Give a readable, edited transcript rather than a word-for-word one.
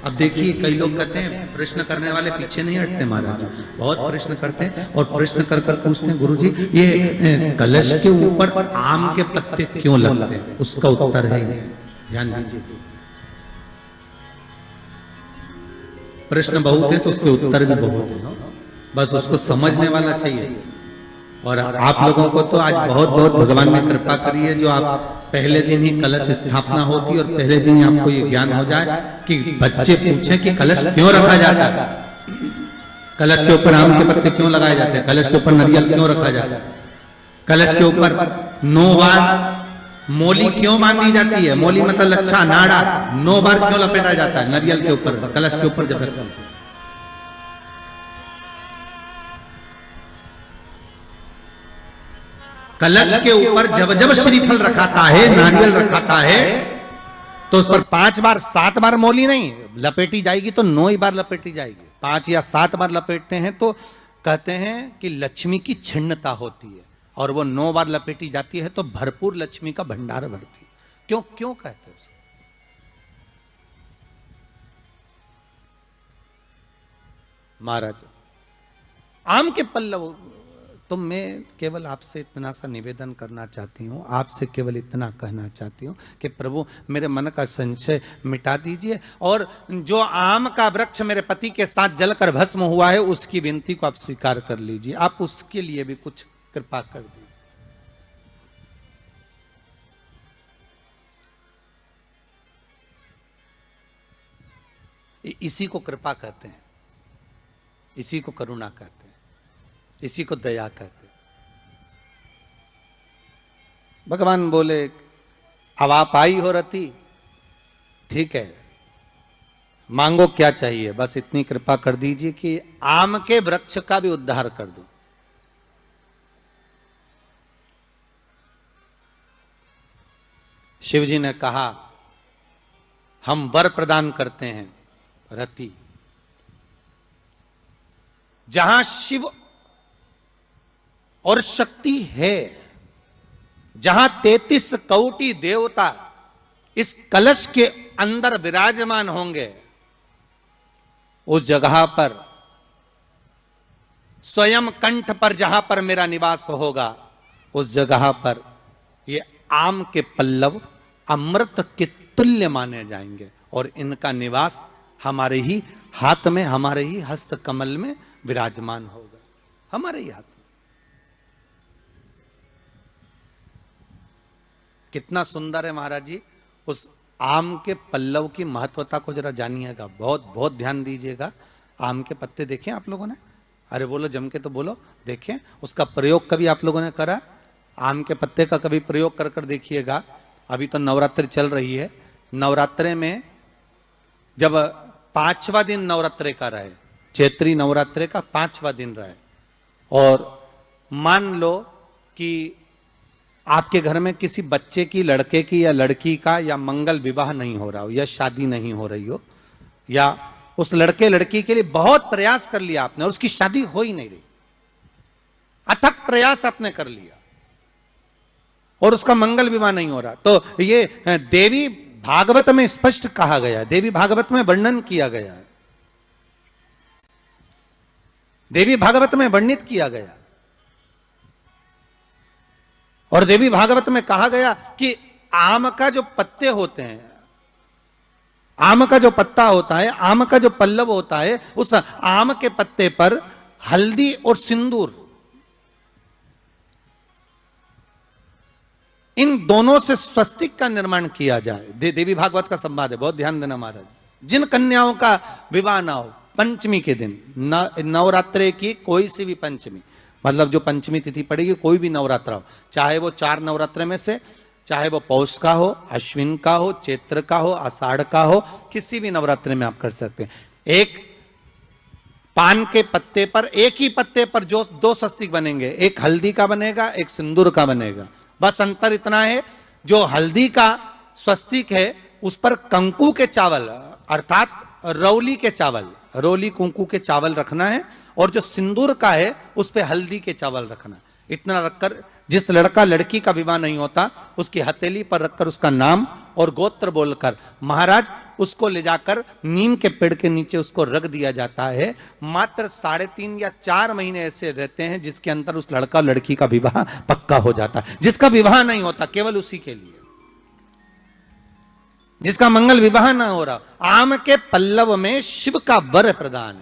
अब देखिए कई लोग कहते हैं प्रश्न करने वाले पीछे नहीं हटते महाराज, बहुत प्रश्न करते हैं और प्रश्न कर कर पूछते हैं गुरुजी ये कलश के ऊपर आम के पत्ते क्यों लगते हैं, उसका उत्तर है ध्यान दीजिए। प्रश्न बहुत है तो उसके उत्तर भी बहुत है, बस उसको समझने वाला चाहिए। और आप लोगों को तो आज बहुत बहुत भगवान ने कृपा करी है, जो आप पहले दिन ही कलश स्थापना होती और पहले दिन ही आपको ये ज्ञान हो जाए कि बच्चे पूछें कि कलश क्यों रखा जाता है, कलश के ऊपर आम के पत्ते क्यों लगाए जाते हैं, कलश के ऊपर नारियल क्यों रखा जाता है, कलश के ऊपर 9 बार मोली क्यों बांधी जाती है, मोली मतलब लच्छा नाड़ा 9 बार क्यों लपेटा जाता है नारियल के ऊपर, कलश के ऊपर जब रखते हैं। कलश के ऊपर जब जब श्रीफल रखाता है, नारियल रखाता है, तो उस पर 5 बार 7 बार मोली नहीं लपेटी जाएगी, तो 9 ही बार लपेटी जाएगी। 5 या 7 बार लपेटते हैं तो कहते हैं कि लक्ष्मी की छिन्नता होती है, और वो 9 बार लपेटी जाती है तो भरपूर लक्ष्मी का भंडार भरती है। क्यों क्यों कहते हैं उसे? महाराज आम के पल्लव, तो मैं केवल आपसे इतना सा निवेदन करना चाहती हूँ, आपसे केवल इतना कहना चाहती हूँ कि प्रभु मेरे मन का संशय मिटा दीजिए, और जो आम का वृक्ष मेरे पति के साथ जलकर भस्म हुआ है उसकी विनती को आप स्वीकार कर लीजिए, आप उसके लिए भी कुछ कृपा कर दीजिए। इसी को कृपा कहते हैं, इसी को करुणा कहते हैं, इसी को दया कहते। भगवान बोले अब आप आई हो रती, ठीक है मांगो क्या चाहिए, बस इतनी कृपा कर दीजिए कि आम के वृक्ष का भी उद्धार कर दो। शिव जी ने कहा हम वर प्रदान करते हैं रति, जहां शिव और शक्ति है, जहां 33 कोटि देवता इस कलश के अंदर विराजमान होंगे, उस जगह पर स्वयं कंठ पर जहां पर मेरा निवास होगा, उस जगह पर ये आम के पल्लव अमृत के तुल्य माने जाएंगे, और इनका निवास हमारे ही हाथ में, हमारे ही हस्त कमल में विराजमान होगा, हमारे ही हाथ। कितना सुंदर है महाराज जी। उस आम के पल्लव की महत्वता को जरा जानिएगा, बहुत बहुत ध्यान दीजिएगा। आम के पत्ते देखें आप लोगों ने, अरे बोलो जम के तो बोलो, देखें उसका प्रयोग कभी आप लोगों ने करा? आम के पत्ते का कभी प्रयोग कर कर देखिएगा। अभी तो नवरात्रि चल रही है, नवरात्रे में जब 5वां दिन नवरात्रे का रहे, चैत्री नवरात्रे का 5वां दिन रहे, और मान लो कि आपके घर में किसी बच्चे की, लड़के की या लड़की का या मंगल विवाह नहीं हो रहा हो, या शादी नहीं हो रही हो, या उस लड़के लड़की के लिए बहुत प्रयास कर लिया आपने और उसकी शादी हो ही नहीं रही, अथक प्रयास आपने कर लिया और उसका मंगल विवाह नहीं हो रहा, तो ये देवी भागवत में स्पष्ट कहा गया है, देवी भागवत में वर्णन किया गया है, देवी भागवत में वर्णित किया गया, और देवी भागवत में कहा गया कि आम का जो पत्ते होते हैं, आम का जो पत्ता होता है, आम का जो पल्लव होता है, उस आम के पत्ते पर हल्दी और सिंदूर, इन दोनों से स्वस्तिक का निर्माण किया जाए। देवी भागवत का संवाद है, बहुत ध्यान देना महाराज। जिन कन्याओं का विवाह ना हो पंचमी के दिन, नवरात्रे की कोई सी भी पंचमी, मतलब जो पंचमी तिथि पड़ेगी, कोई भी नवरात्रा हो, चाहे वो 4 नवरात्रे में से, चाहे वो पौष का हो, अश्विन का हो, चैत्र का हो, आषाढ़ का हो, किसी भी नवरात्रे में आप कर सकते हैं। एक पान के पत्ते पर, एक ही पत्ते पर जो 2 स्वस्तिक बनेंगे, एक हल्दी का बनेगा, एक सिंदूर का बनेगा। बस अंतर इतना है, जो हल्दी का स्वस्तिक है उस पर कंकु के चावल अर्थात रौली के चावल, रोली कुंकू के चावल रखना है, और जो सिंदूर का है उस पे हल्दी के चावल रखना। इतना रखकर जिस लड़का लड़की का विवाह नहीं होता उसकी हथेली पर रखकर उसका नाम और गोत्र बोलकर महाराज उसको ले जाकर नीम के पेड़ के नीचे उसको रख दिया जाता है। मात्र 3.5 या 4 महीने ऐसे रहते हैं जिसके अंदर उस लड़का लड़की का विवाह पक्का हो जाता है। जिसका विवाह नहीं होता केवल उसी के लिए, जिसका मंगल विवाह ना हो रहा, आम के पल्लव में शिव का वर प्रदान है।